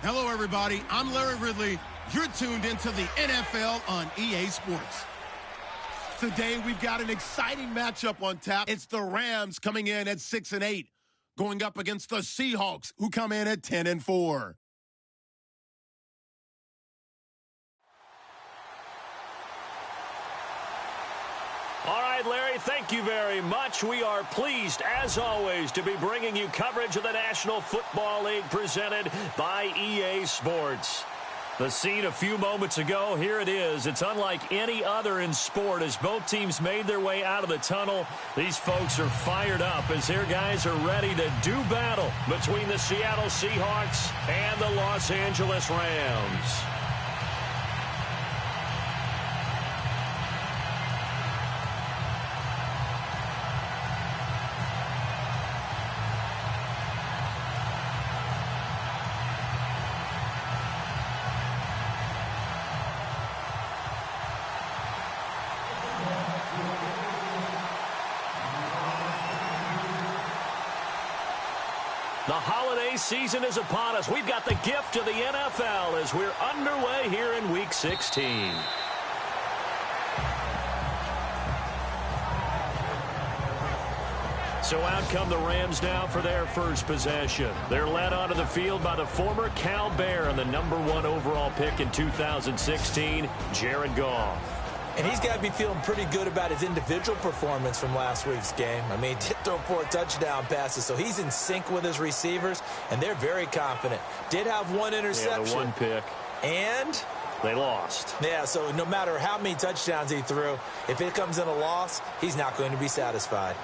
Hello, everybody. I'm Larry Ridley. You're tuned into the NFL on EA Sports. Today, we've got an exciting matchup on tap. It's the Rams coming in at 6-8, going up against the Seahawks, who come in at 10-4. All right, Larry, thank you very much. We are pleased, as always, to be bringing you coverage of the National Football League presented by EA Sports. The scene a few moments ago, here it is. It's unlike any other in sport as both teams made their way out of the tunnel. These folks are fired up as their guys are ready to do battle between the Seattle Seahawks and the Los Angeles Rams. The holiday season is upon us. We've got the gift of the NFL as we're underway here in Week 16. So out come the Rams now for their first possession. They're led onto the field by the former Cal Bear and the #1 overall pick in 2016, Jared Goff. And he's got to be feeling pretty good about his individual performance from last week's game. I mean, he did throw 4 touchdown passes, so he's in sync with his receivers, and they're very confident. Did have 1 interception. Yeah, the 1 pick. And they lost. Yeah, so no matter how many touchdowns he threw, if it comes in a loss, he's not going to be satisfied.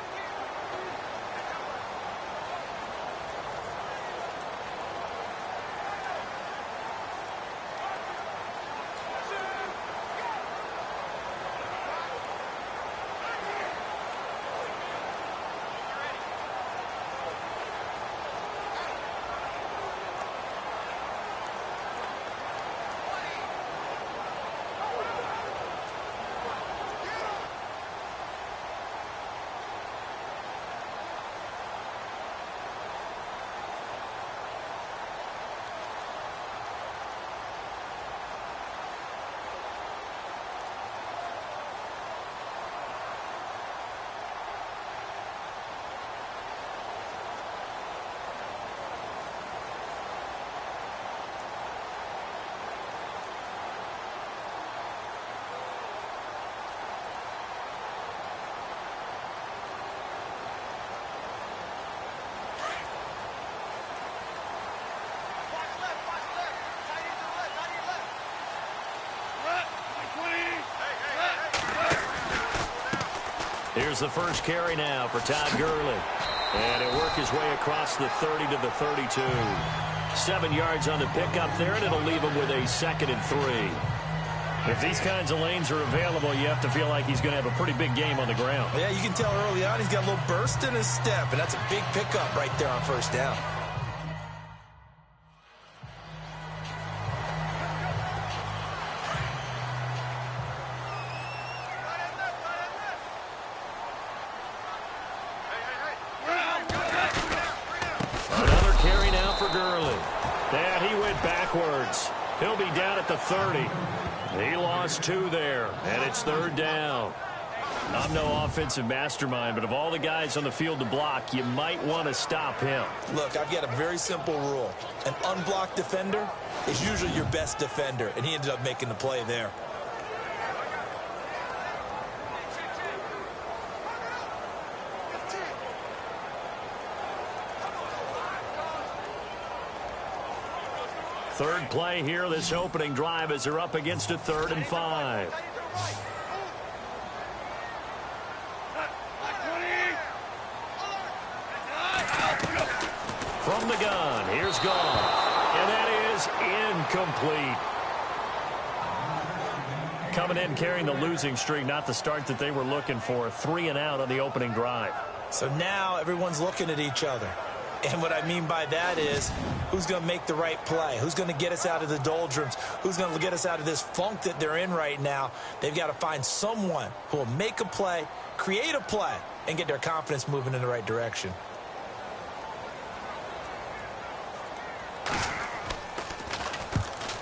Here's the first carry now for Todd Gurley. And he'll work his way across the 30 to the 32. 7 yards on the pickup there, and it'll leave him with a 2nd and 3. If these kinds of lanes are available, you have to feel like he's going to have a pretty big game on the ground. Yeah, you can tell early on he's got a little burst in his step, and that's a big pickup right there on first down. Backwards. He'll be down at the 30. He lost 2 there, and it's 3rd down. I'm no offensive mastermind, but of all the guys on the field to block, you might want to stop him. Look, I've got a very simple rule. An unblocked defender is usually your best defender, and he ended up making the play there. Third play here, this opening drive, as they're up against a 3rd and 5. From the gun, here's Goff. And that is incomplete. Coming in carrying the losing streak, not the start that they were looking for. 3 and out on the opening drive. So now everyone's looking at each other. And what I mean by that is, who's going to make the right play? Who's going to get us out of the doldrums? Who's going to get us out of this funk that they're in right now? They've got to find someone who will make a play, create a play, and get their confidence moving in the right direction.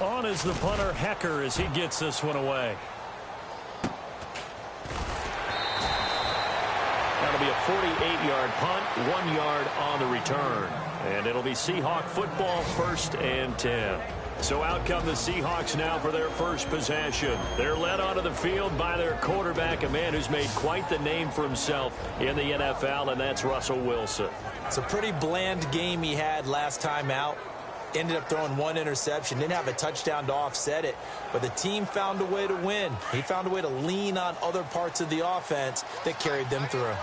On is the punter, Hecker, as he gets this one away. That'll be a 48-yard punt, 1 yard on the return. And it'll be Seahawk football, 1st and 10. So out come the Seahawks now for their first possession. They're led onto the field by their quarterback, a man who's made quite the name for himself in the NFL, and that's Russell Wilson. It's a pretty bland game he had last time out. Ended up throwing 1 interception. Didn't have a touchdown to offset it. But the team found a way to win. He found a way to lean on other parts of the offense that carried them through.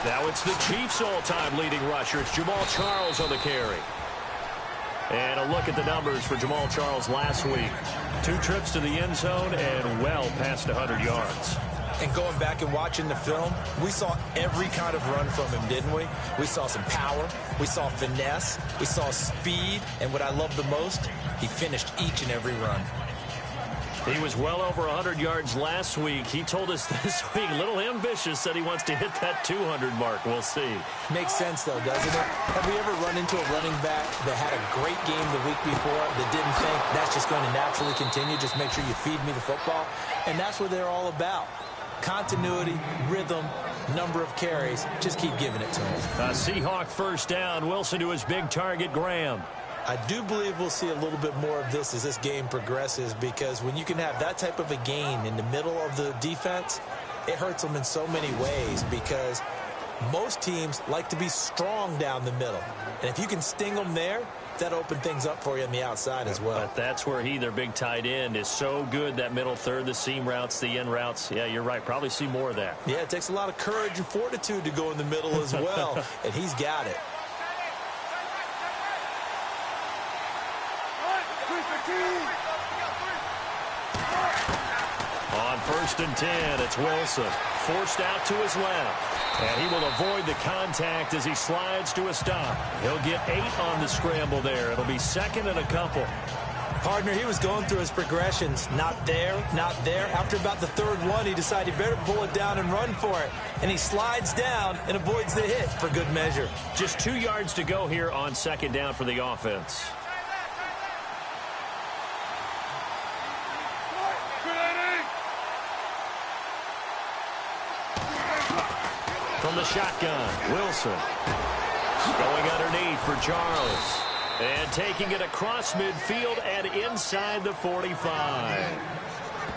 Now it's the Chiefs' all-time leading rusher. It's Jamal Charles on the carry. And a look at the numbers for Jamal Charles last week. 2 trips to the end zone and well past 100 yards. And going back and watching the film, we saw every kind of run from him, didn't we? We saw some power. We saw finesse. We saw speed. And what I love the most, he finished each and every run. He was well over 100 yards last week. He told us this week, a little ambitious, said he wants to hit that 200 mark. We'll see. Makes sense, though, doesn't it? Have we ever run into a running back that had a great game the week before that didn't think that's just going to naturally continue? Just make sure you feed me the football. And that's what they're all about. Continuity, rhythm, number of carries. Just keep giving it to him. Seahawk first down. Wilson to his big target, Graham. I do believe we'll see a little bit more of this as this game progresses, because when you can have that type of a gain in the middle of the defense, it hurts them in so many ways, because most teams like to be strong down the middle. And if you can sting them there, that opens things up for you on the outside as well. But that's where their big tight end, is so good, that middle third, the seam routes, the in routes. Yeah, you're right. Probably see more of that. Yeah, it takes a lot of courage and fortitude to go in the middle as well, and he's got it. On 1st and 10, it's Wilson. Forced out to his left. And he will avoid the contact as he slides to a stop. He'll get 8 on the scramble there. It'll be 2nd and a couple. Partner, he was going through his progressions. Not there, not there. After about the 3rd one, he decided he better pull it down and run for it. And he slides down and avoids the hit for good measure. Just 2 yards to go here on 2nd down for the offense. From the shotgun, Wilson going underneath for Charles, and taking it across midfield and inside the 45.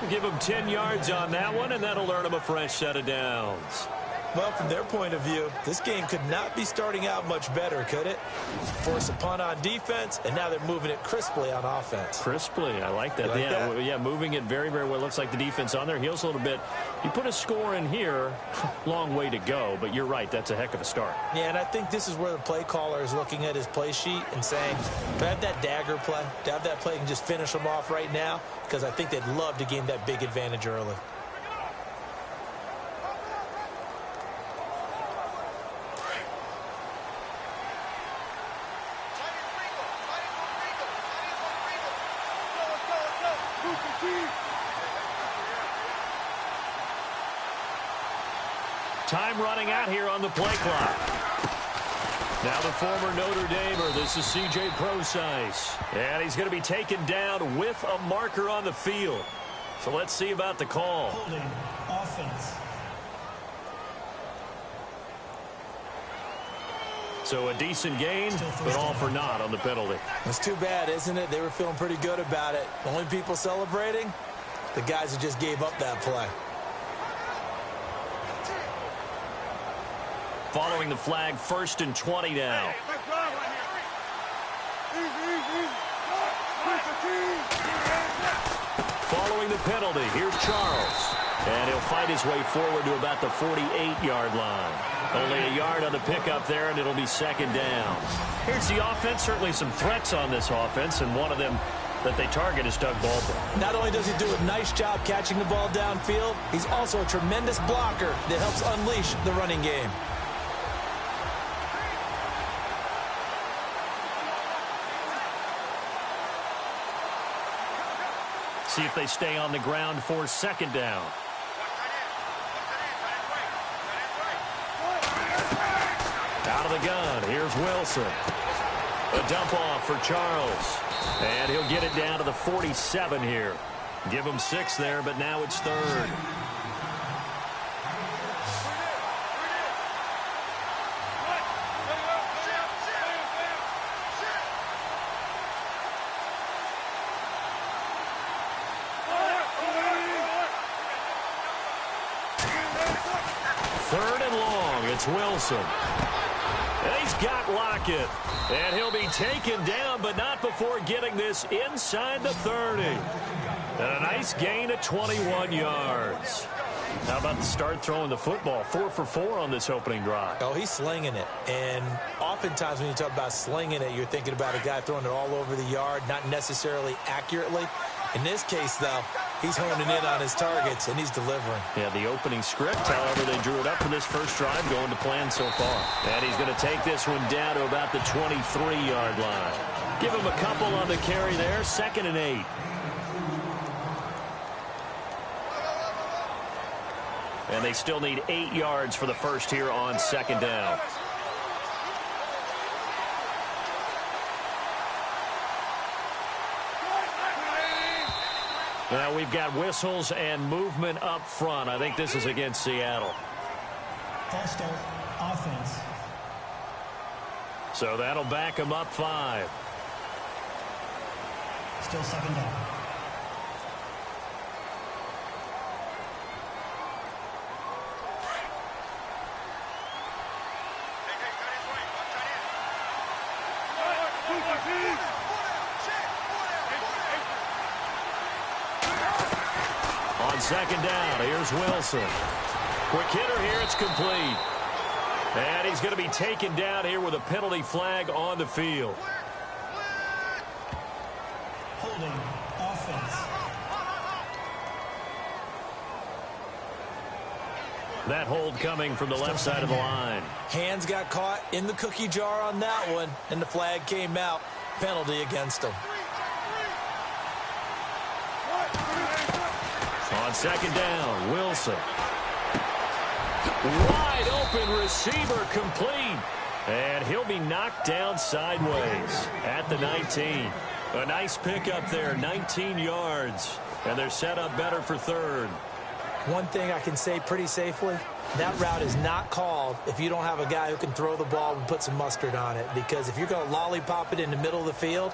We'll give him 10 yards on that one, and that'll earn him a fresh set of downs. Well, from their point of view, this game could not be starting out much better, could it? Force a punt on defense, and now they're moving it crisply on offense. Crisply, I like that. Yeah, moving it very, very well. Looks like the defense on their heels a little bit. You put a score in here, long way to go, but you're right, that's a heck of a start. Yeah, and I think this is where the play caller is looking at his play sheet and saying, to have that dagger play, to have that play and just finish them off right now, because I think they'd love to gain that big advantage early. Time running out here on the play clock. Now the former Notre Damer, this is C.J. Prosise. And he's going to be taken down with a marker on the field. So let's see about the call. Holding offense. So a decent gain, but all for naught on the penalty. It's too bad, isn't it? They were feeling pretty good about it. The only people celebrating, the guys who just gave up that play. Following the flag, 1st and 20 now. Following the penalty, here's Charles. And he'll fight his way forward to about the 48-yard line. Only a yard on the pickup there, and it'll be 2nd down. Here's the offense. Certainly some threats on this offense, and one of them that they target is Doug Baldwin. Not only does he do a nice job catching the ball downfield, he's also a tremendous blocker that helps unleash the running game. See if they stay on the ground for 2nd down. the gun. Here's Wilson. A dump off for Charles. And he'll get it down to the 47 here. Give him 6 there, but now it's 3rd. Third and long. It's Wilson. And he's got Lockett. And he'll be taken down, but not before getting this inside the 30. And a nice gain of 21 yards. How about the start throwing the football? 4 for 4 on this opening drive. Oh, he's slinging it. And oftentimes when you talk about slinging it, you're thinking about a guy throwing it all over the yard, not necessarily accurately. In this case, though, he's honing in on his targets, and he's delivering. Yeah, the opening script, however, they drew it up for this first drive, going to plan so far. And he's going to take this one down to about the 23-yard line. Give him a couple on the carry there, 2nd and 8. And they still need 8 yards for the first here on 2nd down. Now we've got whistles and movement up front. I think this is against Seattle. False start, offense. So that'll back them up 5. Still 2nd down. On 2nd down, here's Wilson. Quick hitter here, it's complete. And he's going to be taken down here with a penalty flag on the field. Holding, offense. That hold coming from the left side of the line. Hands got caught in the cookie jar on that one, and the flag came out. Penalty against him. On 2nd down, Wilson. Wide open receiver complete. And he'll be knocked down sideways at the 19. A nice pickup there, 19 yards. And they're set up better for 3rd. One thing I can say pretty safely, that route is not called if you don't have a guy who can throw the ball and put some mustard on it. Because if you're going to lollipop it in the middle of the field,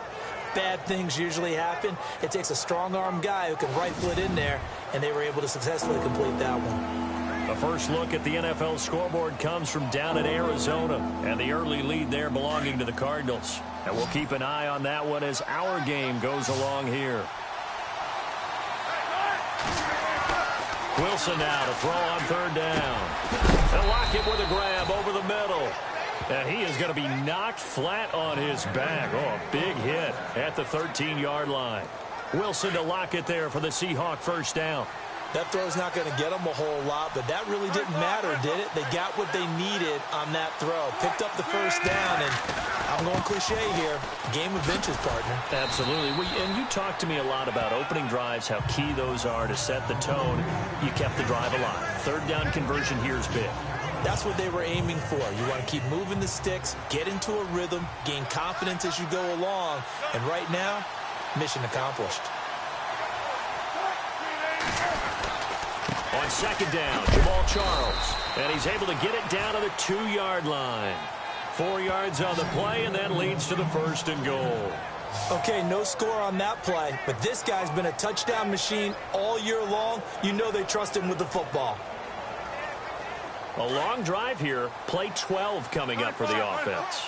bad things usually happen. It takes a strong-arm guy who can rifle it in there, and they were able to successfully complete that one. A first look at the NFL scoreboard comes from down in Arizona, and the early lead there belonging to the Cardinals. And we'll keep an eye on that one as our game goes along here. Wilson now to throw on 3rd down. And Lockett with a grab over the middle. And he is going to be knocked flat on his back. Oh, a big hit at the 13-yard line. Wilson to Lockett there for the Seahawk first down. That throw's not going to get them a whole lot, but that really didn't matter, did it? They got what they needed on that throw. Picked up the first down, and I'm going cliche here. Game of inches, partner. Absolutely. And you talked to me a lot about opening drives, how key those are to set the tone. You kept the drive alive. 3rd down conversion here is big. That's what they were aiming for. You want to keep moving the sticks, get into a rhythm, gain confidence as you go along. And right now, mission accomplished. On 2nd down, Jamal Charles. And he's able to get it down to the 2-yard line. 4 yards on the play, and that leads to the 1st and goal. Okay, no score on that play, but this guy's been a touchdown machine all year long. You know they trust him with the football. A long drive here. Play 12 coming up for the offense.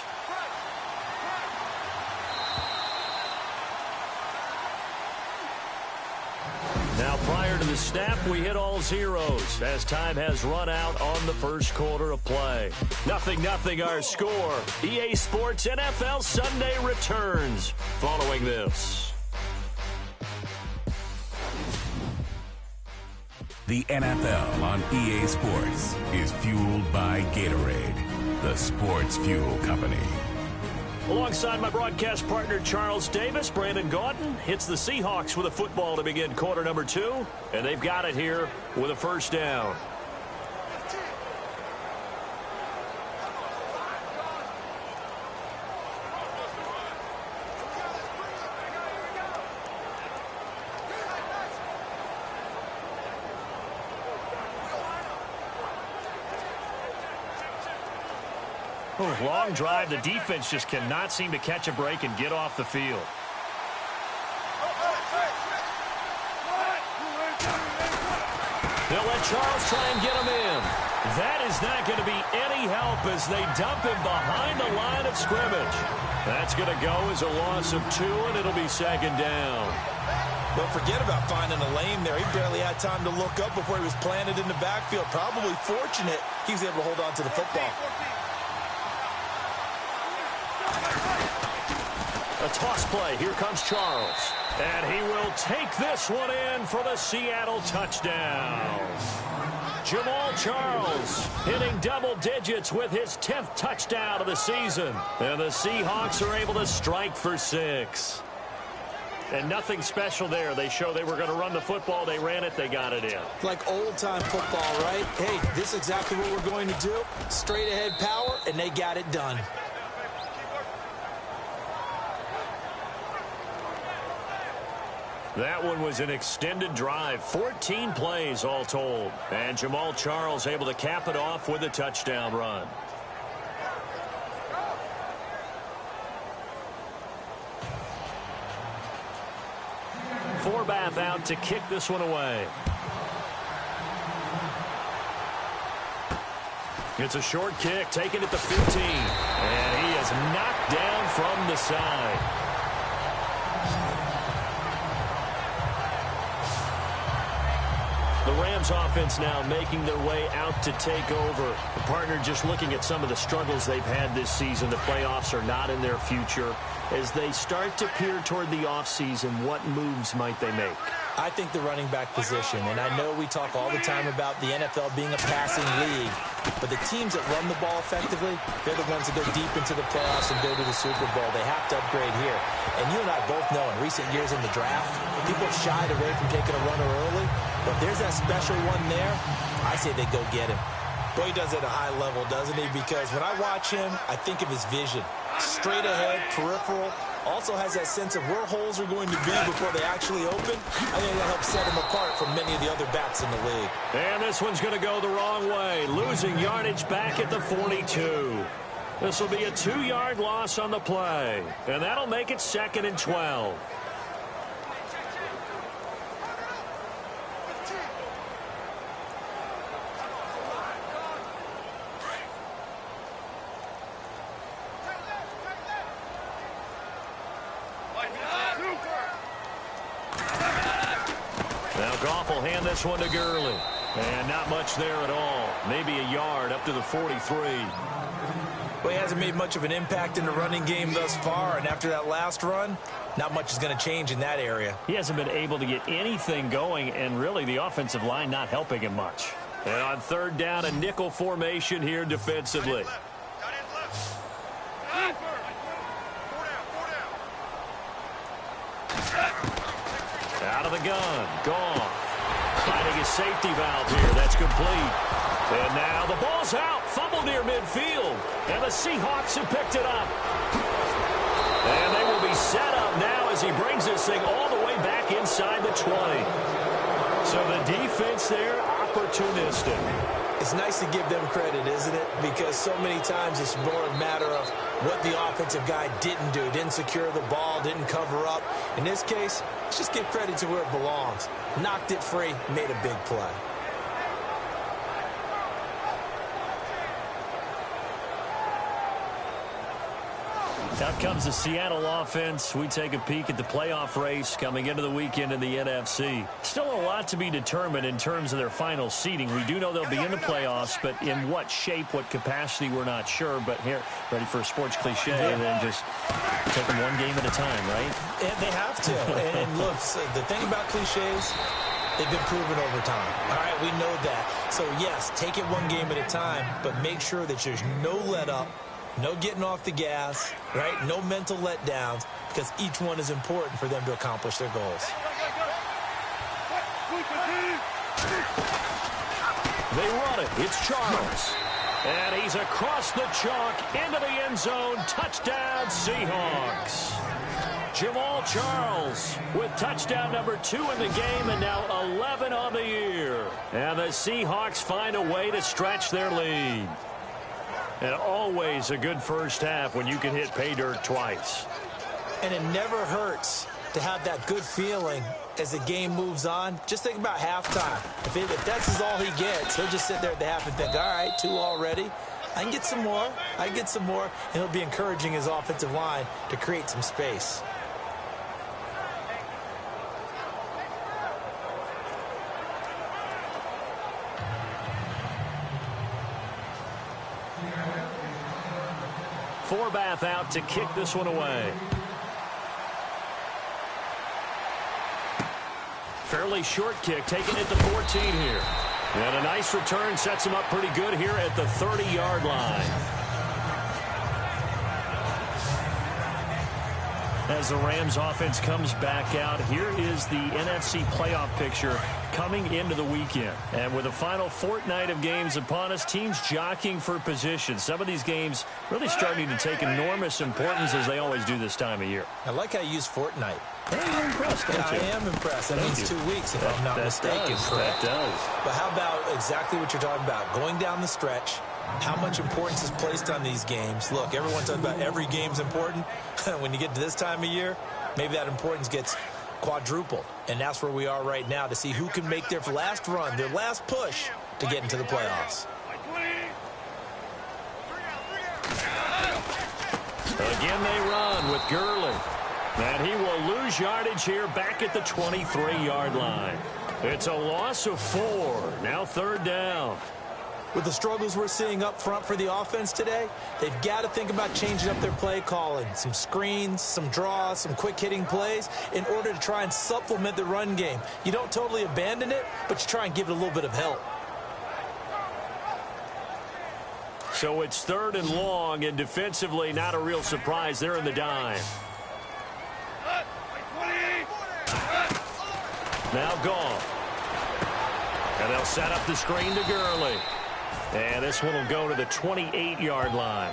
Now, prior to the snap, we hit all zeros as time has run out on the first quarter of play. 0-0 our score. EA Sports NFL Sunday returns following this. The NFL on EA Sports is fueled by Gatorade, the sports fuel company. Alongside my broadcast partner, Charles Davis, Brandon Gaudin hits the Seahawks with a football to begin quarter number 2, and they've got it here with a first down. Long drive. The defense just cannot seem to catch a break and get off the field. They'll let Charles try and get him in. That is not going to be any help as they dump him behind the line of scrimmage. That's going to go as a loss of 2, and it'll be second down. Don't forget about finding a lane there. He barely had time to look up before he was planted in the backfield. Probably fortunate he was able to hold on to the football. A toss play. Here comes Charles. And he will take this one in for the Seattle touchdown. Jamal Charles hitting double digits with his 10th touchdown of the season. And the Seahawks are able to strike for 6. And nothing special there. They show they were going to run the football. They ran it. They got it in. Like old-time football, right? Hey, this is exactly what we're going to do. Straight-ahead power, and they got it done. That one was an extended drive, 14 plays all told. And Jamal Charles able to cap it off with a touchdown run. Forbath out to kick this one away. It's a short kick, taken at the 15. And he is knocked down from the side. The Rams offense now making their way out to take over. The partner just looking at some of the struggles they've had this season. The playoffs are not in their future. As they start to peer toward the offseason, what moves might they make? I think the running back position, and I know we talk all the time about the NFL being a passing league, but the teams that run the ball effectively, they're the ones that go deep into the playoffs and go to the Super Bowl. They have to upgrade here. And you and I both know in recent years in the draft, people have shied away from taking a runner early, but if there's that special one there, I say they go get him. Boy, he does it at a high level, doesn't he? Because when I watch him, I think of his vision. Straight ahead, peripheral, also has that sense of where holes are going to be before they actually open. I think that helps set him apart from many of the other backs in the league. And this one's going to go the wrong way, losing yardage back at the 42. This will be a 2-yard loss on the play, and that'll make it 2nd and 12. Goff will hand this one to Gurley. And not much there at all. Maybe a yard up to the 43. Well, he hasn't made much of an impact in the running game thus far. And after that last run, not much is going to change in that area. He hasn't been able to get anything going. And really, the offensive line not helping him much. And on 3rd down, a nickel formation here defensively. Out of the gun. Goff finding his safety valve here. That's complete. And now the ball's out. Fumble near midfield. And the Seahawks have picked it up. And they will be set up now as he brings this thing all the way back inside the 20. So the defense there, opportunistic. It's nice to give them credit, isn't it? Because so many times it's more a matter of what the offensive guy didn't do. Didn't secure the ball, didn't cover up. In this case, let's just give credit to where it belongs. Knocked it free, made a big play. Out comes the Seattle offense. We take a peek at the playoff race coming into the weekend in the NFC. Still a lot to be determined in terms of their final seeding. We do know they'll be in the playoffs, but in what shape, what capacity, we're not sure. But here, ready for a sports cliche, and then just take them one game at a time, right? And they have to. And look, the thing about cliches, they've been proven over time. All right, we know that. So, yes, take it one game at a time, but make sure that there's no let-up. No getting off the gas, right? No mental letdowns, because each one is important for them to accomplish their goals. They run it. It's Charles. And he's across the chalk into the end zone. Touchdown, Seahawks. Jamal Charles with touchdown number 2 in the game and now 11 on the year. And the Seahawks find a way to stretch their lead. And always a good first half when you can hit pay dirt twice. And it never hurts to have that good feeling as the game moves on. Just think about halftime. If that's all he gets, he'll just sit there at the half and think, all right, 2 already. I can get some more. I can get some more. And he'll be encouraging his offensive line to create some space. Forbath out to kick this one away. Fairly short kick, taking it to 14 here. And a nice return sets him up pretty good here at the 30-yard line. As the Rams offense comes back out, here is the NFC playoff picture coming into the weekend. And with the final fortnight of games upon us, teams jockeying for position. Some of these games really starting to take enormous importance as they always do this time of year. I like how you use fortnight. Hey, you're impressed, don't you? I am impressed. That means 2 weeks, if I'm not mistaken, correct? That does. But how about exactly what you're talking about? Going down the stretch, how much importance is placed on these games? Look, everyone talks about every game's important. When you get to this time of year, maybe that importance gets quadrupled. And that's where we are right now to see who can make their last run, their last push to get into the playoffs. Again, they run with Gurley. And he will lose yardage here back at the 23-yard line. It's a loss of 4. Now 3rd down. With the struggles we're seeing up front for the offense today, they've got to think about changing up their play calling. Some screens, some draws, some quick-hitting plays in order to try and supplement the run game. You don't totally abandon it, but you try and give it a little bit of help. So it's 3rd and long, and defensively not a real surprise. They're in the dime. Now Goff. And they'll set up the screen to Gurley. And this one will go to the 28-yard line.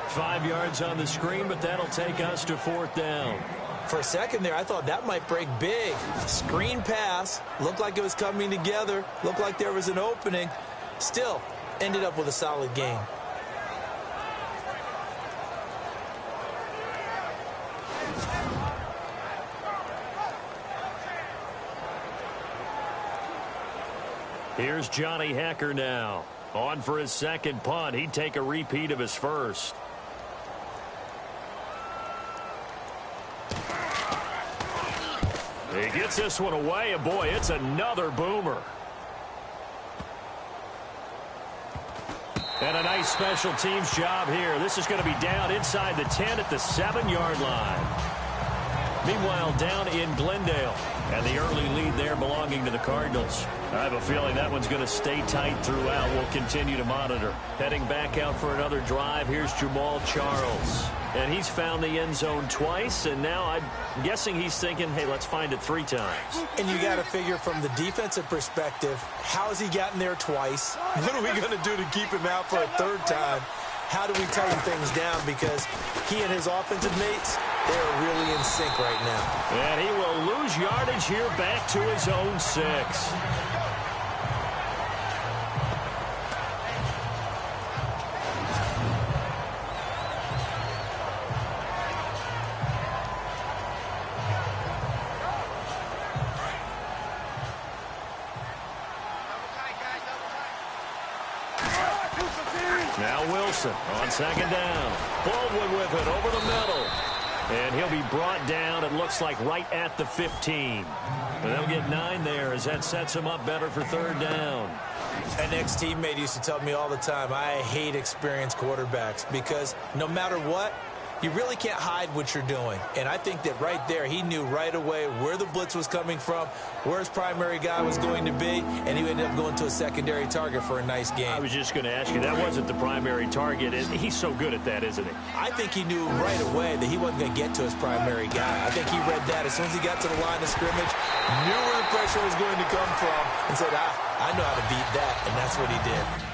5 yards on the screen, but that'll take us to 4th down. For a second there, I thought that might break big. Screen pass. Looked like it was coming together. Looked like there was an opening. Still, ended up with a solid game. Here's Johnny Hecker now. On for his second punt. He'd take a repeat of his first. He gets this one away, and boy, it's another boomer. And a nice special teams job here. This is going to be down inside the 10 at the 7-yard line. Meanwhile, down in Glendale. And the early lead there belonging to the Cardinals. I have a feeling that one's going to stay tight throughout. We'll continue to monitor. Heading back out for another drive, here's Jamal Charles. And he's found the end zone twice, and now I'm guessing he's thinking, hey, let's find it 3 times. And you got to figure from the defensive perspective, how's he gotten there twice? What are we going to do to keep him out for a 3rd time? How do we tighten things down? Because he and his offensive mates, they're really in sync right now. And he will lose yardage here back to his own 6. Now Wilson on 2nd down. Baldwin with it over the middle. And he'll be brought down, it looks like, right at the 15. And they'll get 9 there as that sets him up better for 3rd down. An ex-teammate used to tell me all the time, I hate experienced quarterbacks because no matter what, you really can't hide what you're doing. And I think that right there, he knew right away where the blitz was coming from, where his primary guy was going to be, and he ended up going to a secondary target for a nice game. I was just going to ask you, that wasn't the primary target. He's so good at that, isn't he? I think he knew right away that he wasn't going to get to his primary guy. I think he read that as soon as he got to the line of scrimmage, knew where the pressure was going to come from, and said, I know how to beat that, and that's what he did.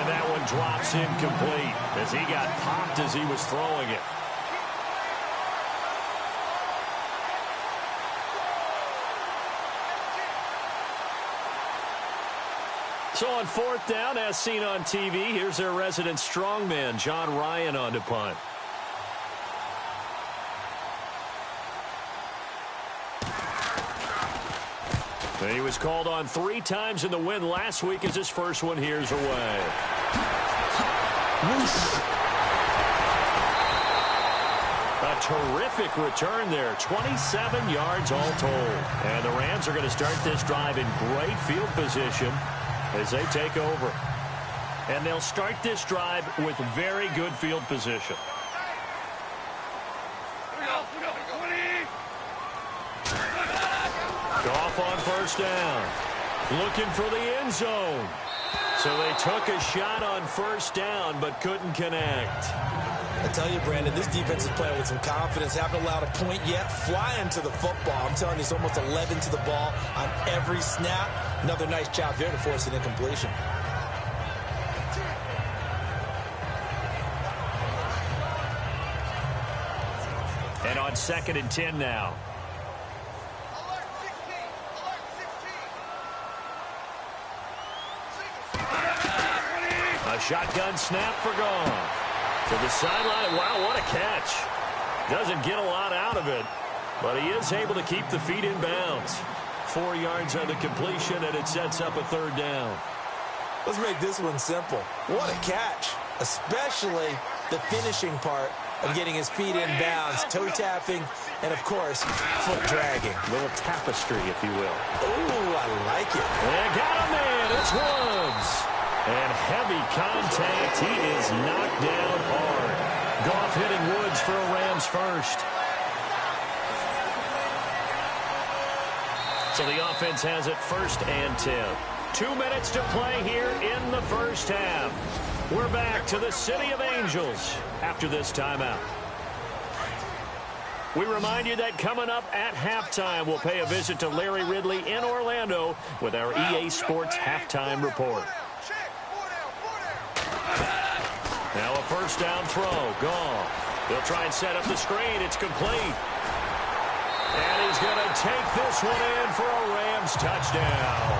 And that one drops incomplete as he got popped as he was throwing it. So on fourth down, as seen on TV, here's their resident strongman, John Ryan, on to punt. He was called on 3 times in the win last week as his first one here's away. A terrific return there. 27 yards all told. And the Rams are going to start this drive in great field position as they take over. And they'll start this drive with very good field position. Goff on first down. Looking for the end zone. So they took a shot on first down but couldn't connect. I tell you, Brandon, this defense is playing with some confidence. Haven't allowed a point yet. Flying to the football. I'm telling you, it's almost 11 to the ball on every snap. Another nice job there to force an incompletion. And on 2nd and 10 now. A shotgun snap for Goff. To the sideline. Wow, what a catch. Doesn't get a lot out of it, but he is able to keep the feet in bounds. 4 yards on the completion, and it sets up a third down. Let's make this one simple. What a catch, especially the finishing part of getting his feet in bounds, toe tapping, and, of course, foot dragging. A little tapestry, if you will. Ooh, I like it. And got him in. It's Woods. And heavy contact. He is knocked down hard. Goff hitting Woods for a Rams first. So the offense has it 1st and 10. 2 minutes to play here in the first half. We're back to the City of Angels after this timeout. We remind you that coming up at halftime, we'll pay a visit to Larry Ridley in Orlando with our EA Sports Halftime Report. Now a first down throw. Goff. They'll try and set up the screen. It's complete. And he's going to take this one in for a Rams touchdown.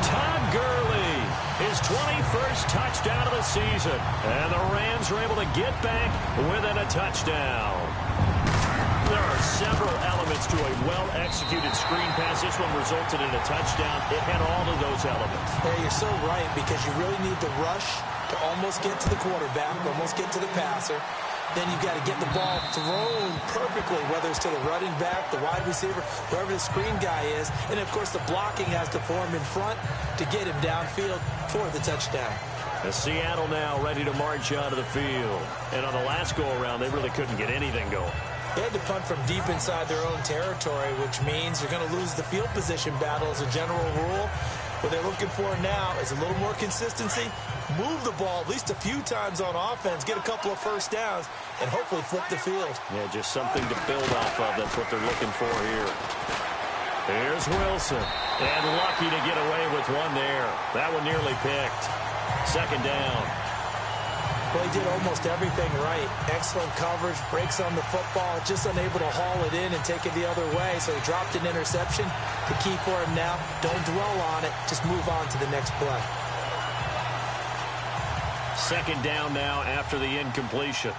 Todd Gurley, his 21st touchdown of the season. And the Rams are able to get back within a touchdown. There are several elements to a well-executed screen pass. This one resulted in a touchdown. It had all of those elements. Yeah, you're so right, because you really need the rush to almost get to the quarterback, almost get to the passer. Then you've got to get the ball thrown perfectly, whether it's to the running back, the wide receiver, wherever the screen guy is. And, of course, the blocking has to form in front to get him downfield for the touchdown. Seattle now ready to march out of the field. And on the last go-around, they really couldn't get anything going. They had to punt from deep inside their own territory, which means you're going to lose the field position battle as a general rule. What they're looking for now is a little more consistency, move the ball at least a few times on offense, get a couple of first downs, and hopefully flip the field. Yeah, just something to build off of. That's what they're looking for here. Here's Wilson. And lucky to get away with one there. That one nearly picked. 2nd down. Well, he did almost everything right. Excellent coverage, breaks on the football, just unable to haul it in and take it the other way, so he dropped an interception. The key for him now, don't dwell on it, just move on to the next play. 2nd down now after the incompletion.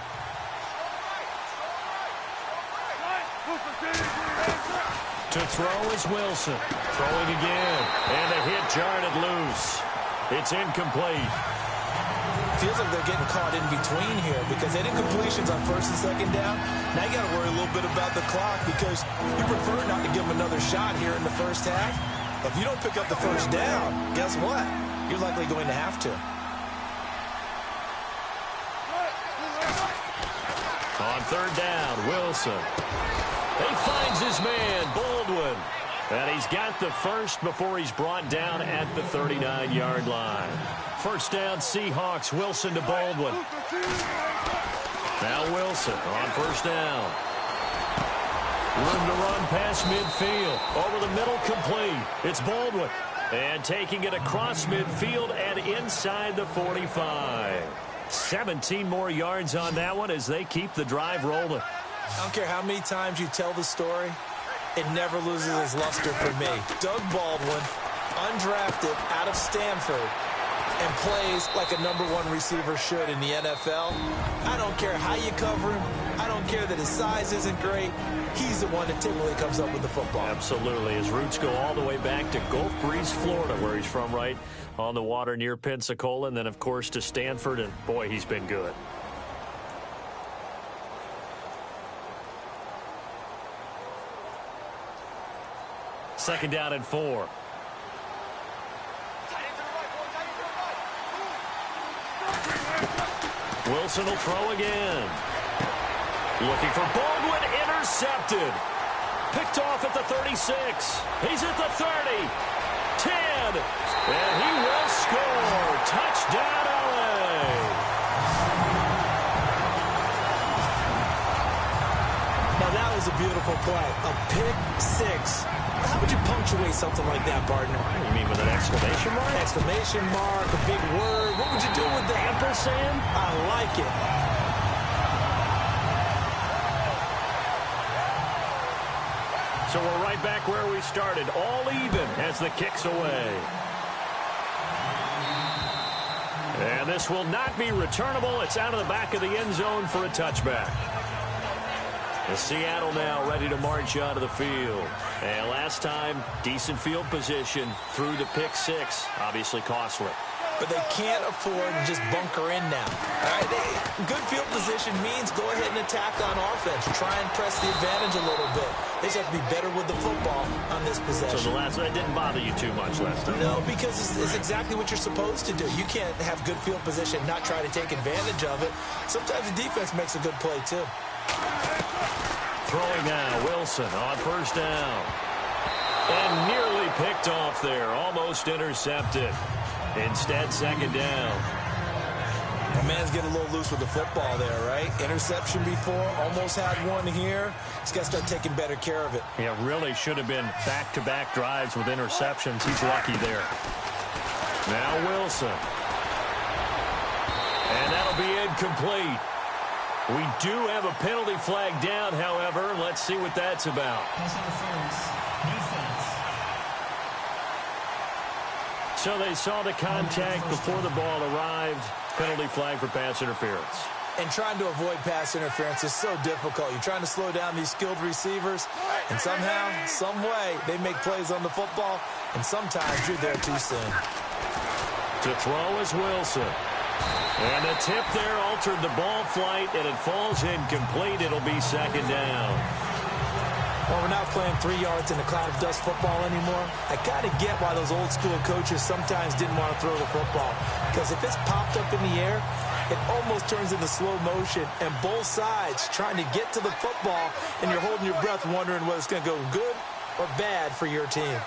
To throw is Wilson. Throwing again. And the hit jarred loose. It's incomplete. Feels like they're getting caught in between here because they did completions on 1st and 2nd down. Now you got to worry a little bit about the clock because you prefer not to give them another shot here in the first half. If you don't pick up the first down, guess what? You're likely going to have to. On 3rd down, Wilson. He finds his man, Baldwin. And he's got the first before he's brought down at the 39-yard line. First down, Seahawks. Wilson to Baldwin. Now Wilson on 1st down. Room to run past midfield. Over the middle, complete. It's Baldwin. And taking it across midfield and inside the 45. 17 more yards on that one as they keep the drive rolling. I don't care how many times you tell the story, it never loses its luster for me. Doug Baldwin, undrafted out of Stanford, and plays like a #1 receiver should in the NFL. I don't care how you cover him. I don't care that his size isn't great. He's the one that typically comes up with the football. Absolutely. His roots go all the way back to Gulf Breeze, Florida, where he's from, right on the water near Pensacola, and then, of course, to Stanford, and, boy, he's been good. Second down and 4. Wilson will throw again. Looking for Baldwin, intercepted. Picked off at the 36. He's at the 30. 10. And he will score. Touchdown, LA. Now that was a beautiful play. A pick six. How would you punctuate something like that, partner? You mean with an exclamation mark? Exclamation mark, a big word. What would you do with that? Ampersand? I like it. So we're right back where we started. All even as the kick's away. And this will not be returnable. It's out of the back of the end zone for a touchback. And Seattle now ready to march out of the field. And last time, decent field position through the pick six. Obviously costly. But they can't afford to just bunker in now. All right, good field position means go ahead and attack on offense. Try and press the advantage a little bit. They just have to be better with the football on this possession. So the last one didn't bother you too much last time? No, because it's exactly what you're supposed to do. You can't have good field position and not try to take advantage of it. Sometimes the defense makes a good play, too. Throwing now, Wilson on first down. And nearly picked off there. Almost intercepted. Instead, second down. My man's getting a little loose with the football there, right? Interception before, almost had one here. He's got to start taking better care of it. Yeah, really should have been back-to-back drives with interceptions. He's lucky there. Now Wilson. And that'll be incomplete. We do have a penalty flag down, however. Let's see what that's about. Pass interference. Defense. So they saw the contact before the ball arrived. Penalty flag for pass interference. And trying to avoid pass interference is so difficult. You're trying to slow down these skilled receivers, and somehow, some way, they make plays on the football, and sometimes you're there too soon. To throw is Wilson. And the tip there altered the ball flight, and it falls incomplete. It'll be second down. Well, we're not playing 3 yards in a cloud of dust football anymore. I kind of get why those old school coaches sometimes didn't want to throw the football. Because if it's popped up in the air, it almost turns into slow motion. And both sides trying to get to the football, and you're holding your breath wondering whether it's going to go good or bad for your team.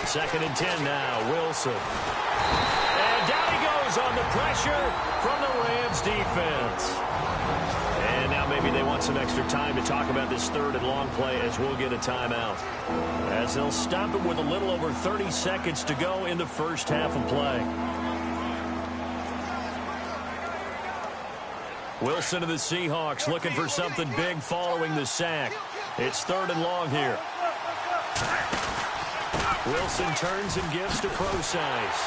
Second and 10 now, Wilson. And down he goes on the pressure from the Rams defense. And now maybe they want some extra time to talk about this third and long play as we'll get a timeout. As they'll stop it with a little over 30 seconds to go in the first half of play. Wilson of the Seahawks looking for something big following the sack. It's third and long here. Wilson turns and gives to Procise.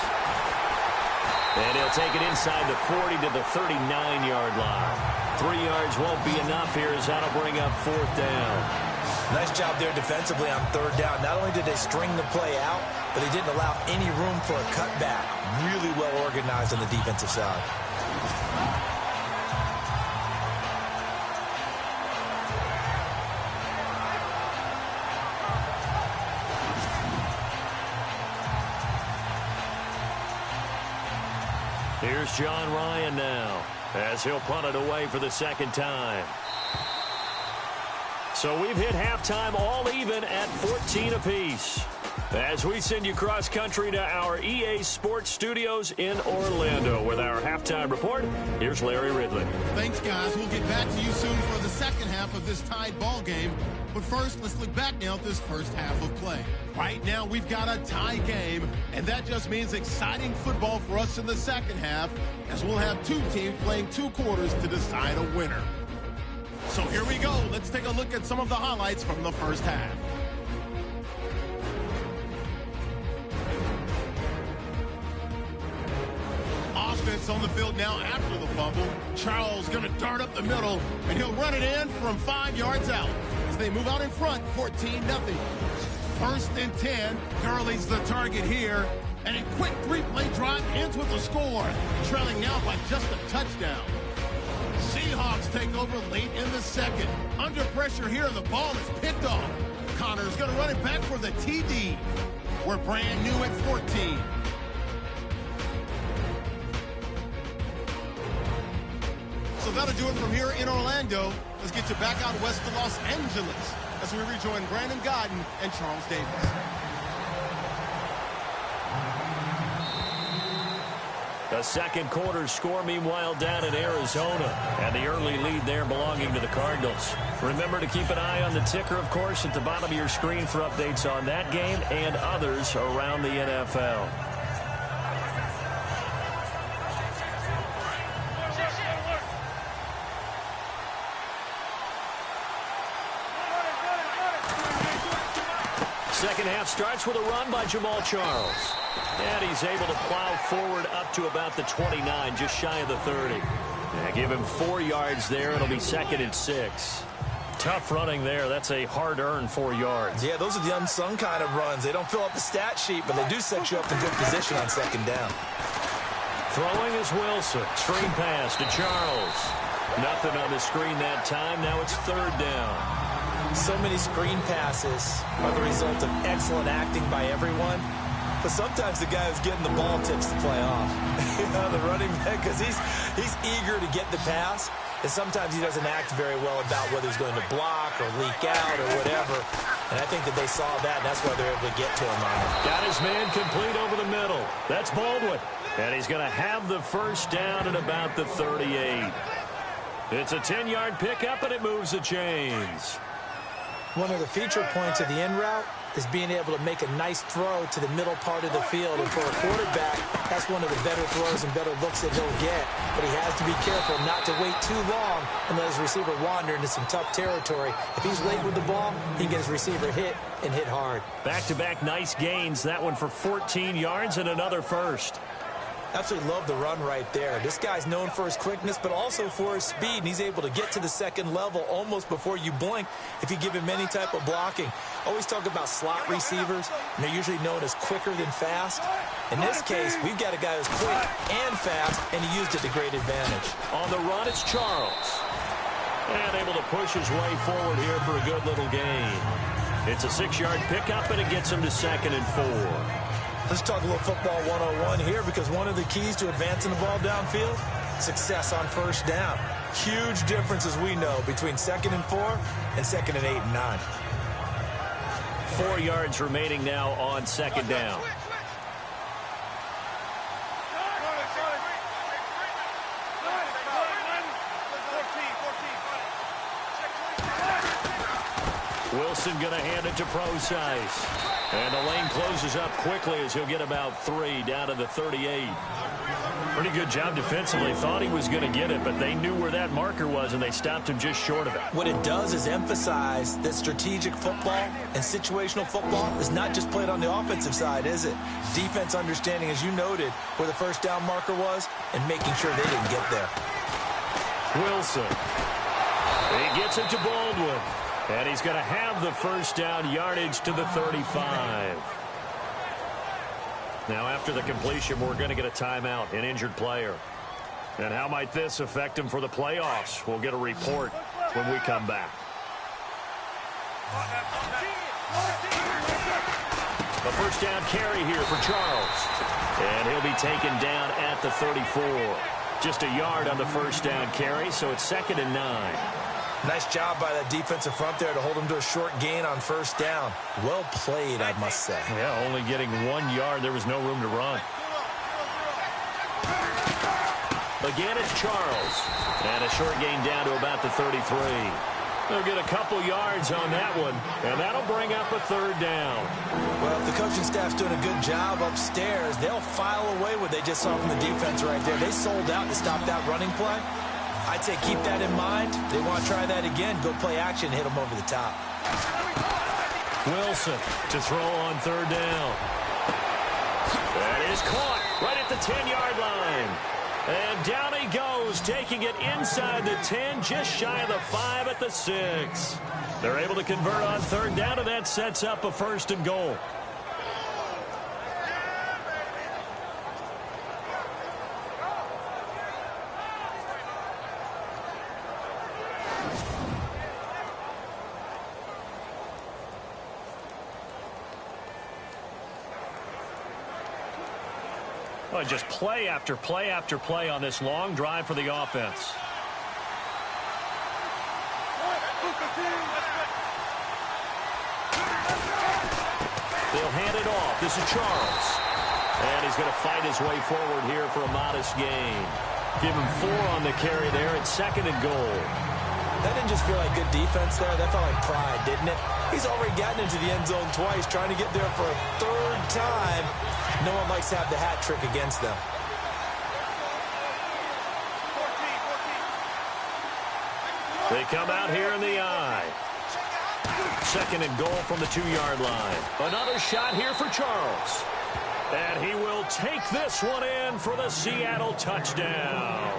And he'll take it inside the 40 to the 39-yard line. 3 yards won't be enough here as that'll bring up fourth down. Nice job there defensively on third down. Not only did they string the play out, but they didn't allow any room for a cutback. Really well organized on the defensive side. Here's John Ryan now as he'll punt it away for the second time. So we've hit halftime all even at 14 apiece. As we send you cross-country to our EA Sports Studios in Orlando with our halftime report, here's Larry Ridley. Thanks, guys. We'll get back to you soon for the second half of this tied ball game. But first, let's look back now at this first half of play. Right now, we've got a tie game, and that just means exciting football for us in the second half, as we'll have two teams playing 2 quarters to decide a winner. So here we go. Let's take a look at some of the highlights from the first half. Offense on the field now after the fumble. Charles going to dart up the middle, and he'll run it in from 5 yards out as they move out in front, 14-0. 1st and 10. Gurley's the target here, and a quick 3-play drive ends with a score, trailing now by just a touchdown. Seahawks take over late in the second. Under pressure here, the ball is picked off. Connor's going to run it back for the TD. We're brand new at 14. So that'll do it from here in Orlando. Let's get you back out west to Los Angeles as we rejoin Brandon Godden and Charles Davis. The second quarter score, meanwhile, down in Arizona. And the early lead there belonging to the Cardinals. Remember to keep an eye on the ticker, of course, at the bottom of your screen for updates on that game and others around the NFL. Second half starts with a run by Jamal Charles. And he's able to plow forward up to about the 29, just shy of the 30. Give him 4 yards there. It'll be 2nd and 6. Tough running there. That's a hard-earned 4 yards. Yeah, those are the unsung kind of runs. They don't fill up the stat sheet, but they do set you up in good position on 2nd down. Throwing is Wilson. Screen pass to Charles. Nothing on the screen that time. Now it's 3rd down. So many screen passes are the result of excellent acting by everyone. But sometimes the guy who's getting the ball tips the play off. The running back, because he's eager to get the pass, and sometimes he doesn't act very well about whether he's going to block or leak out or whatever. And I think that they saw that, and that's why they're able to get to him on it. Got his man complete over the middle. That's Baldwin. And he's going to have the first down at about the 38. It's a 10-yard pickup, and it moves the chains. One of the feature points of the in route is being able to make a nice throw to the middle part of the field. And for a quarterback, that's one of the better throws and better looks that he'll get. But he has to be careful not to wait too long and let his receiver wander into some tough territory. If he's late with the ball, he can get his receiver hit and hit hard. Back-to-back nice gains. That one for 14 yards and another first. Absolutely love the run right there. This guy's known for his quickness, but also for his speed, and he's able to get to the 2nd level almost before you blink if you give him any type of blocking. Always talk about slot receivers, and they're usually known as quicker than fast. In this case, we've got a guy who's quick and fast, and he used it to great advantage. On the run, it's Charles. And able to push his way forward here for a good little gain. It's a 6-yard pickup, and it gets him to 2nd and 4. Let's talk a little football 101 here, because one of the keys to advancing the ball downfield, success on 1st down. Huge difference, as we know, between 2nd and 4 and 2nd and 8 and 9. 4 yards remaining now on 2nd down. Wilson going to hand it to Procise. And the lane closes up quickly as he'll get about 3 down to the 38. Pretty good job defensively. Thought he was going to get it, but they knew where that marker was, and they stopped him just short of it. What it does is emphasize that strategic football and situational football is not just played on the offensive side, is it? Defense understanding, as you noted, where the 1st down marker was and making sure they didn't get there. Wilson. He gets it to Baldwin. And he's going to have the 1st down, yardage to the 35. Now, after the completion, we're going to get a timeout, an injured player. And how might this affect him for the playoffs? We'll get a report when we come back. The 1st down carry here for Charles. And he'll be taken down at the 34. Just a yard on the 1st down carry, so it's 2nd and 9. Nice job by that defensive front there to hold him to a short gain on first down. Well played, I must say. Yeah, only getting 1 yard. There was no room to run. Again, it's Charles. And a short gain down to about the 33. They'll get a couple yards on that one, and that'll bring up a third down. Well, if the coaching staff's doing a good job upstairs, they'll file away what they just saw from the defense right there. They sold out to stop that running play. I'd say keep that in mind. They want to try that again. Go play action, hit them over the top. Wilson to throw on third down. That is caught right at the 10-yard line. And down he goes, taking it inside the 10, just shy of the 5 at the 6. They're able to convert on third down, and that sets up a first and goal. Well, just play after play after play on this long drive for the offense. They'll hand it off. This is Charles. And he's going to fight his way forward here for a modest gain. Give him 4 on the carry there. It's second and goal. That didn't just feel like good defense there. That felt like pride, didn't it? He's already gotten into the end zone twice, trying to get there for a third time. No one likes to have the hat trick against them. They come out here in the eye. Second and goal from the 2-yard line. Another shot here for Charles. And he will take this one in for the Seattle touchdown.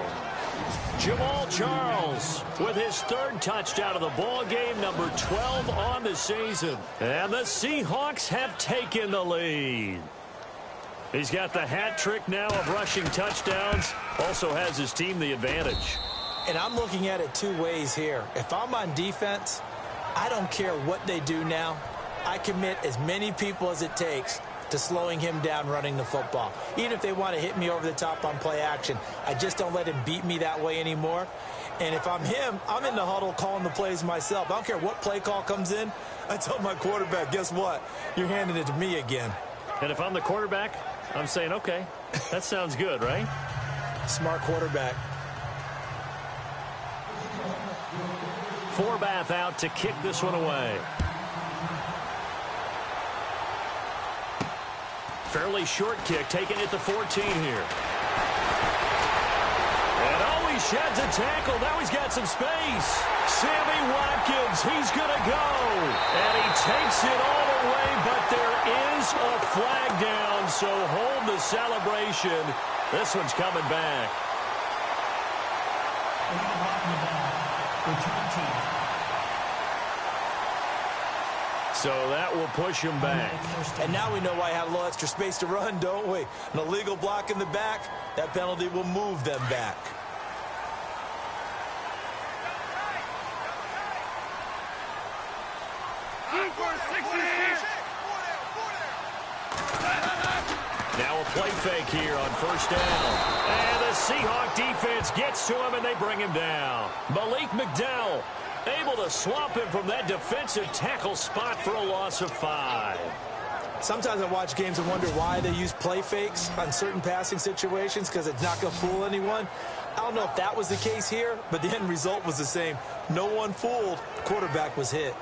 Jamal Charles with his 3rd touchdown of the ball game, number 12 on the season. And the Seahawks have taken the lead. He's got the hat trick now of rushing touchdowns. Also has his team the advantage. And I'm looking at it 2 ways here. If I'm on defense, I don't care what they do now. I commit as many people as it takes to slowing him down running the football. Even if they want to hit me over the top on play action, I just don't let him beat me that way anymore. And if I'm him, I'm in the huddle calling the plays myself. I don't care what play call comes in. I tell my quarterback, guess what? You're handing it to me again. And if I'm the quarterback, I'm saying, okay, that sounds good, right? Smart quarterback. Forbath out to kick this one away. Fairly short kick, taking it to 14 here. And oh, he sheds a tackle. Now he's got some space. Sammy Watkins, he's going to go. And he takes it all the way, but there is a flag down, so hold the celebration. This one's coming back. Return team. So that will push him back. And now we know why I have a little extra space to run, don't we? An illegal block in the back, that penalty will move them back. Now a play fake here on first down. And the Seahawk defense gets to him, and they bring him down. Malik McDowell able to swamp him from that defensive tackle spot for a loss of 5. Sometimes I watch games and wonder why they use play fakes on certain passing situations, because it's not going to fool anyone. I don't know if that was the case here, but the end result was the same. No one fooled. The quarterback was hit.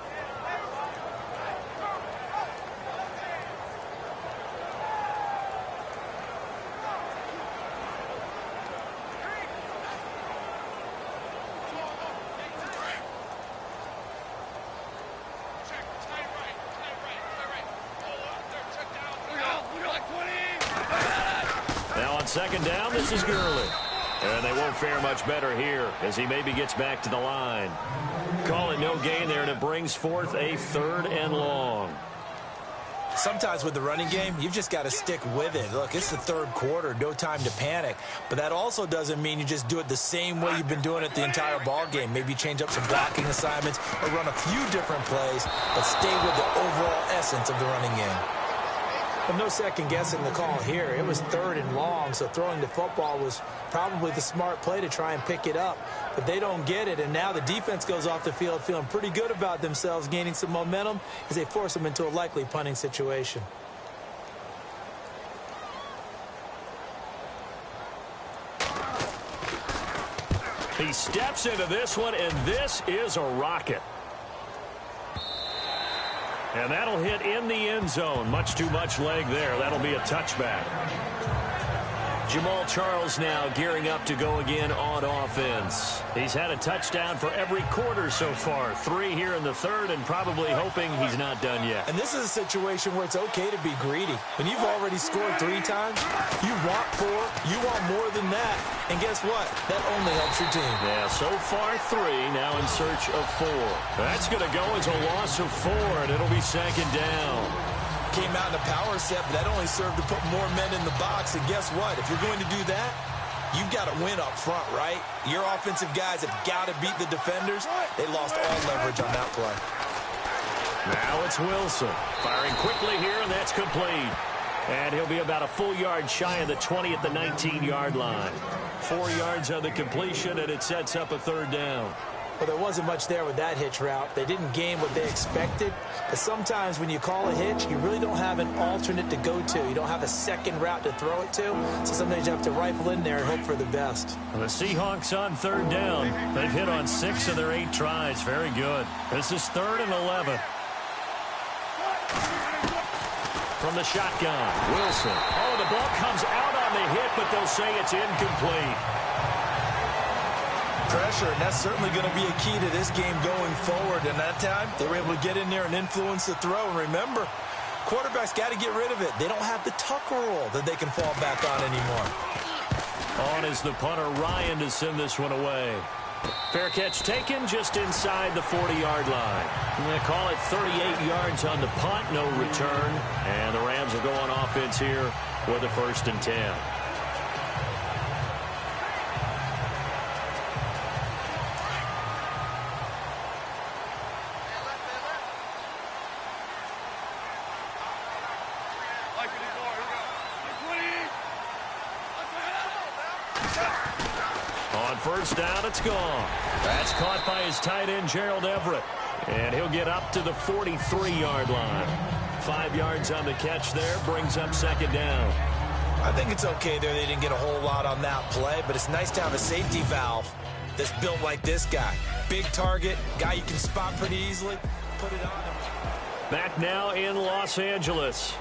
Second down, this is Gurley. And they won't fare much better here as he maybe gets back to the line. Call it no gain there, and it brings forth a 3rd and long. Sometimes with the running game, you've just got to stick with it. Look, it's the 3rd quarter, no time to panic. But that also doesn't mean you just do it the same way you've been doing it the entire ball game. Maybe change up some blocking assignments or run a few different plays, but stay with the overall essence of the running game. Well, no second guessing the call here. It was 3rd and long, so throwing the football was probably the smart play to try and pick it up. But they don't get it, and now the defense goes off the field feeling pretty good about themselves, gaining some momentum as they force them into a likely punting situation. He steps into this one, and this is a rocket. And that'll hit in the end zone. Much too much leg there. That'll be a touchback. Jamal Charles now gearing up to go again on offense. He's had a touchdown for every quarter so far. 3 here in the 3rd, and probably hoping he's not done yet. And this is a situation where it's okay to be greedy. When you've already scored 3 times, you want 4, you want more than that. And guess what? That only helps your team. Yeah, so far 3, now in search of 4. That's going to go as a loss of 4, and it'll be 2nd down. Came out in a power set, but that only served to put more men in the box. And guess what? If you're going to do that, you've got to win up front, right? Your offensive guys have got to beat the defenders. They lost all leverage on that play. Now it's Wilson. Firing quickly here, and that's complete. And he'll be about a full yard shy of the 20 at the 19-yard line. 4 yards on the completion, and it sets up a 3rd down. Well, there wasn't much there with that hitch route. They didn't gain what they expected. But sometimes when you call a hitch, you really don't have an alternate to go to. You don't have a second route to throw it to. So sometimes you have to rifle in there and hope for the best. Well, the Seahawks on 3rd down. They've hit on 6 of their 8 tries. Very good. This is 3rd and 11. From the shotgun, Wilson. Oh, the ball comes out on the hit, but they'll say it's incomplete. Pressure, and that's certainly going to be a key to this game going forward. And that time, they were able to get in there and influence the throw. And remember, quarterbacks got to get rid of it. They don't have the tuck rule that they can fall back on anymore. On is the punter, Ryan, to send this one away. Fair catch taken just inside the 40-yard line. They call it 38 yards on the punt, no return. And the Rams will go on offense here with a 1st and 10. On 1st down, it's gone. That's caught by his tight end, Gerald Everett. And he'll get up to the 43-yard line. 5 yards on the catch there, brings up 2nd down. I think it's okay there. They didn't get a whole lot on that play, but it's nice to have a safety valve that's built like this guy. Big target, guy you can spot pretty easily. Put it on him. Back now in Los Angeles.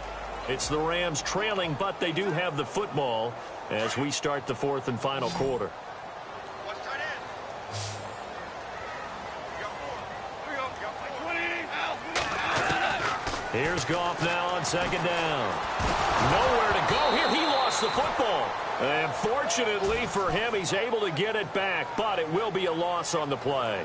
It's the Rams trailing, but they do have the football as we start the 4th and final quarter. Here's Goff now on 2nd down. Nowhere to go here. He lost the football. And fortunately for him, he's able to get it back, but it will be a loss on the play.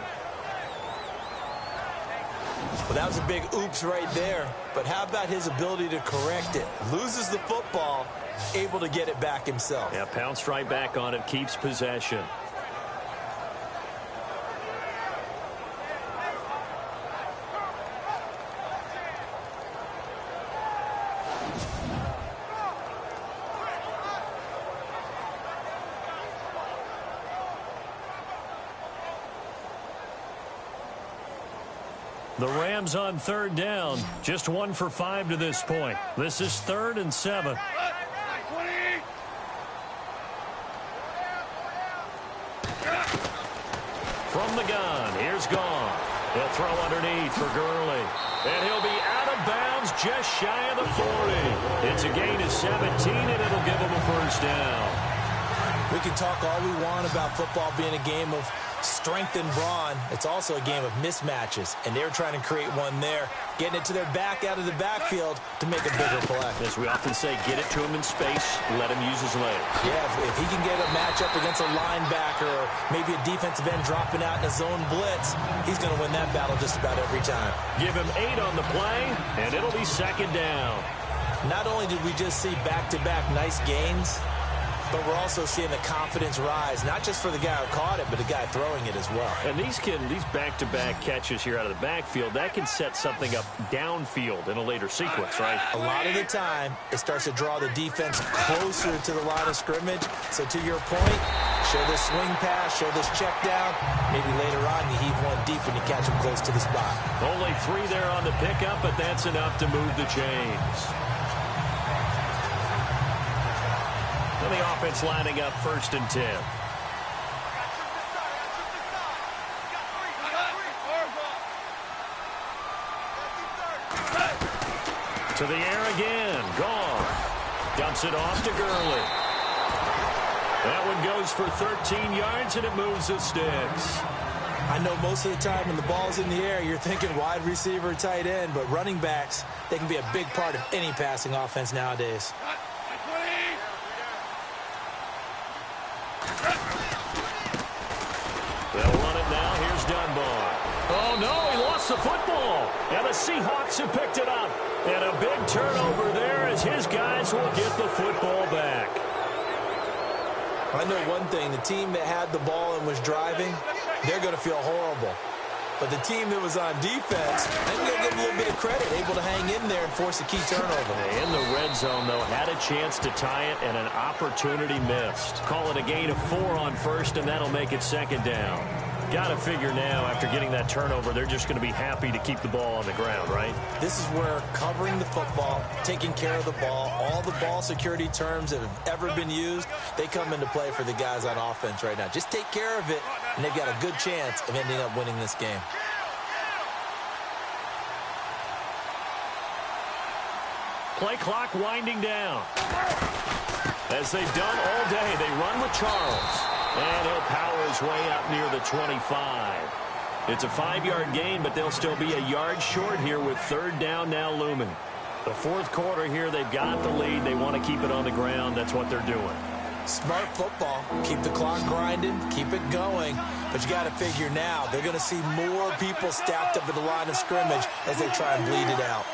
Well, that was a big oops right there. But how about his ability to correct it? Loses the football, able to get it back himself. Yeah, pounced right back on it, keeps possession. The Rams on 3rd down. Just 1 for 5 to this point. This is 3rd and 7. From the gun, here's Goff. He'll throw underneath for Gurley. And he'll be out of bounds just shy of the 40. It's a gain of 17, and it'll give him a 1st down. We can talk all we want about football being a game of strength and brawn. It's also a game of mismatches, and they're trying to create one there, getting it to their back out of the backfield to make a bigger play. As we often say, get it to him in space, let him use his legs. Yeah, if he can get a matchup against a linebacker or maybe a defensive end dropping out in a zone blitz, he's going to win that battle just about every time. Give him 8 on the play, and it'll be 2nd down. Not only did we just see back-to-back nice gains, But we're also seeing the confidence rise, not just for the guy who caught it, but the guy throwing it as well. And these back-to-back catches here out of the backfield, that can set something up downfield in a later sequence, right? A lot of the time, it starts to draw the defense closer to the line of scrimmage. So to your point, show this swing pass, show this check down. Maybe later on you heave one deep when you catch them close to the spot. Only 3 there on the pickup, but that's enough to move the chains. And the offense lining up 1st and 10. To the air again. Goff dumps it off to Gurley. That one goes for 13 yards, and it moves the sticks. I know most of the time when the ball's in the air, you're thinking wide receiver, tight end, but running backs, they can be a big part of any passing offense nowadays. They'll run it now. Here's Dunbar. Oh, no, he lost the football. And the Seahawks have picked it up. And a big turnover there as his guys will get the football back. I know one thing. The team that had the ball and was driving, they're going to feel horrible. But the team that was on defense, I'm going to give them a little bit of credit, able to hang in there and force a key turnover. In the red zone, though, had a chance to tie it, and an opportunity missed. Call it a gain of 4 on 1st, and that'll make it 2nd down. Got to figure now, after getting that turnover, they're just going to be happy to keep the ball on the ground, right? This is where covering the football, taking care of the ball, all the ball security terms that have ever been used, they come into play for the guys on offense right now. Just take care of it, and they've got a good chance of ending up winning this game. Play clock winding down. As they've done all day, they run with Charles. And he'll power his way up near the 25. It's a 5-yard gain, but they'll still be a yard short here with 3rd down now looming. The 4th quarter here, they've got the lead. They want to keep it on the ground. That's what they're doing. Smart football. Keep the clock grinding. Keep it going. But you got to figure now, they're going to see more people stacked up at the line of scrimmage as they try and bleed it out.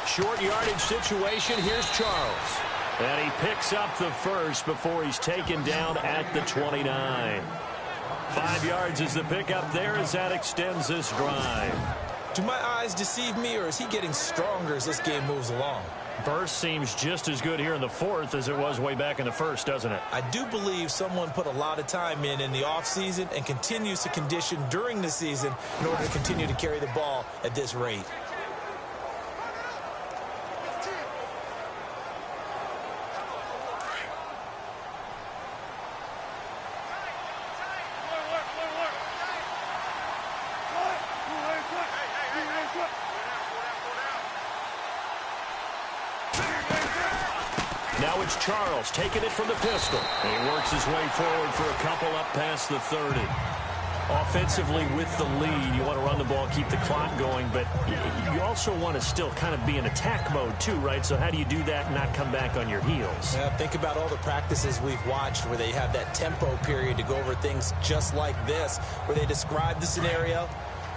Short yardage situation. Here's Charles. And he picks up the 1st before he's taken down at the 29. 5 yards is the pickup there as that extends this drive. Do my eyes deceive me, or is he getting stronger as this game moves along? Burst seems just as good here in the 4th as it was way back in the 1st, doesn't it? I do believe someone put a lot of time in the offseason and continues to condition during the season in order to continue to carry the ball at this rate. Now it's Charles taking it from the pistol. And he works his way forward for a couple up past the 30. Offensively with the lead, you want to run the ball, keep the clock going, but you also want to still kind of be in attack mode too, right? So how do you do that and not come back on your heels? Yeah, think about all the practices we've watched where they have that tempo period to go over things just like this, where they describe the scenario,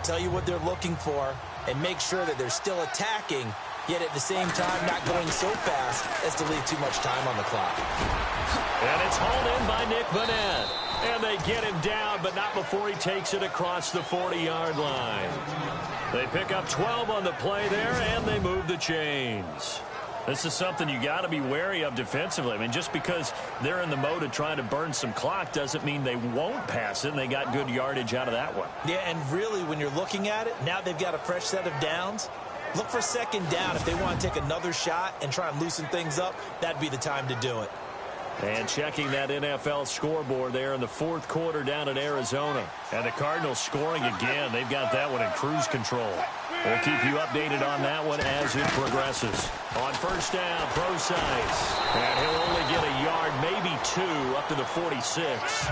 tell you what they're looking for, and make sure that they're still attacking, yet at the same time not going so fast as to leave too much time on the clock. And it's hauled in by Nick Vanette. And they get him down, but not before he takes it across the 40-yard line. They pick up 12 on the play there, and they move the chains. This is something you got to be wary of defensively. I mean, just because they're in the mode of trying to burn some clock doesn't mean they won't pass it, and they got good yardage out of that one. Yeah, and really, when you're looking at it, now they've got a fresh set of downs. Look for 2nd down. If they want to take another shot and try and loosen things up, that'd be the time to do it. And checking that NFL scoreboard there in the 4th quarter down in Arizona. And the Cardinals scoring again. They've got that one in cruise control. We'll keep you updated on that one as it progresses. On 1st down, Procise. And he'll only get a yard, maybe 2, up to the 46.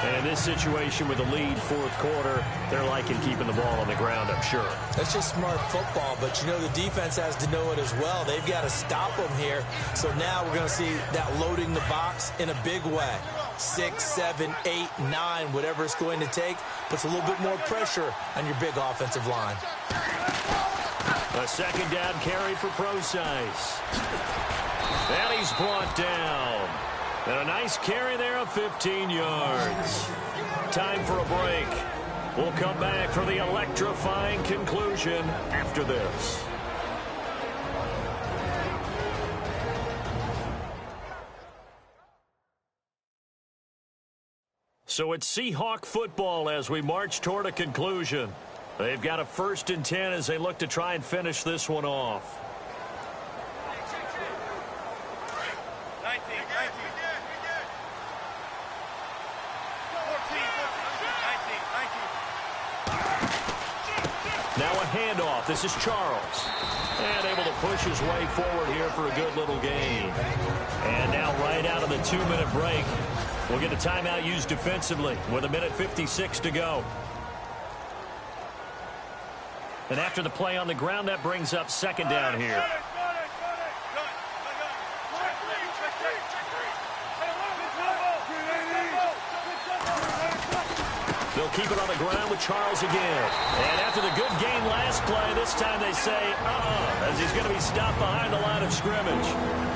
And in this situation with the lead 4th quarter, they're liking keeping the ball on the ground, I'm sure. That's just smart football, but you know the defense has to know it as well. They've got to stop them here. So now we're going to see that loading the box in a big way. 6, 7, 8, 9, whatever it's going to take, puts a little bit more pressure on your big offensive line. A 2nd down carry for Procise. And he's brought down. And a nice carry there of 15 yards. Time for a break. We'll come back for the electrifying conclusion after this. So it's Seahawk football as we march toward a conclusion. They've got a 1st and 10 as they look to try and finish this one off. Now a handoff. This is Charles. And able to push his way forward here for a good little gain. And now right out of the 2-minute break, we'll get a timeout used defensively with 1:56 to go. And after the play on the ground, that brings up 2nd down here. They'll keep it on the ground with Charles again. And after the good gain last play, this time they say, as he's going to be stopped behind the line of scrimmage.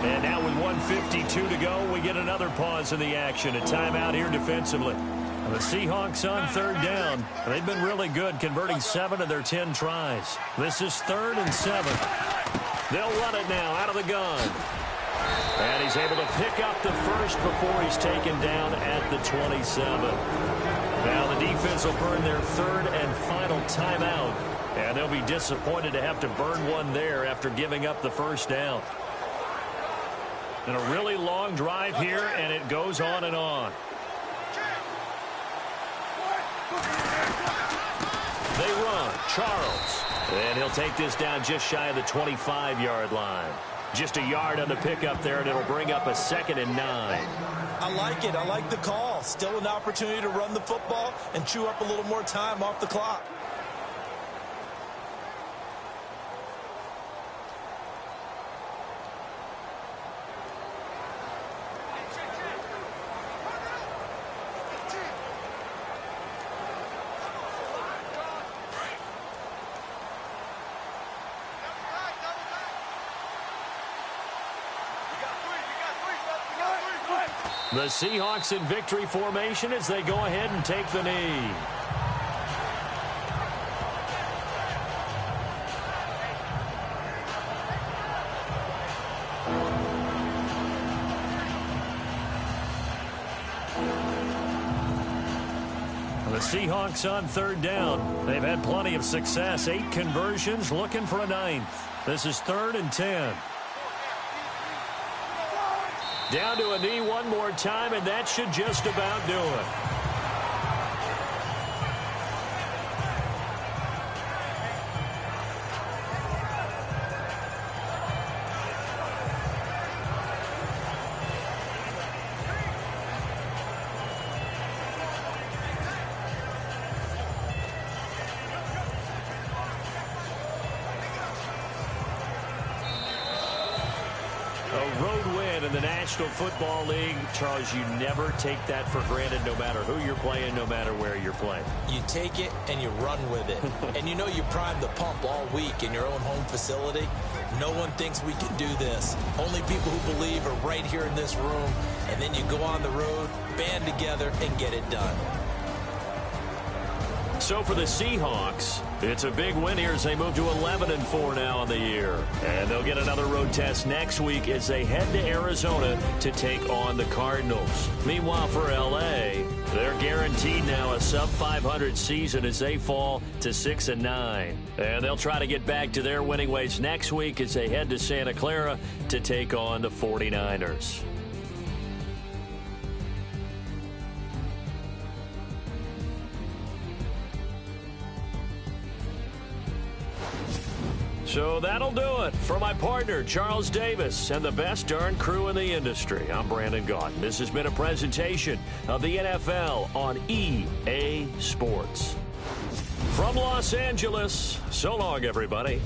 And now with 1:52 to go, we get another pause in the action. A timeout here defensively. And the Seahawks on 3rd down. They've been really good, converting 7 of their 10 tries. This is 3rd and 7. They'll run it now out of the gun. And he's able to pick up the first before he's taken down at the 27. Now the defense will burn their 3rd and final timeout. And they'll be disappointed to have to burn one there after giving up the 1st down. And a really long drive here, and it goes on and on. They run. Charles. And he'll take this down just shy of the 25-yard line. Just a yard on the pickup there, and it'll bring up a 2nd and 9. I like it. I like the call. Still an opportunity to run the football and chew up a little more time off the clock. The Seahawks in victory formation as they go ahead and take the knee. The Seahawks on 3rd down. They've had plenty of success. 8 conversions, looking for a 9th. This is 3rd and 10. Down to a knee one more time, and that should just about do it. A road win in the National Football League. Charles, you never take that for granted no matter who you're playing, no matter where you're playing. You take it and you run with it. And you know you primed the pump all week in your own home facility. No one thinks we can do this. Only people who believe are right here in this room. And then you go on the road, band together, and get it done. So for the Seahawks, it's a big win here as they move to 11-4 now on the year. And they'll get another road test next week as they head to Arizona to take on the Cardinals. Meanwhile, for L.A., they're guaranteed now a sub-500 season as they fall to 6-9. And they'll try to get back to their winning ways next week as they head to Santa Clara to take on the 49ers. So that'll do it for my partner, Charles Davis, and the best darn crew in the industry. I'm Brandon Gaudin. This has been a presentation of the NFL on EA Sports. From Los Angeles, so long, everybody.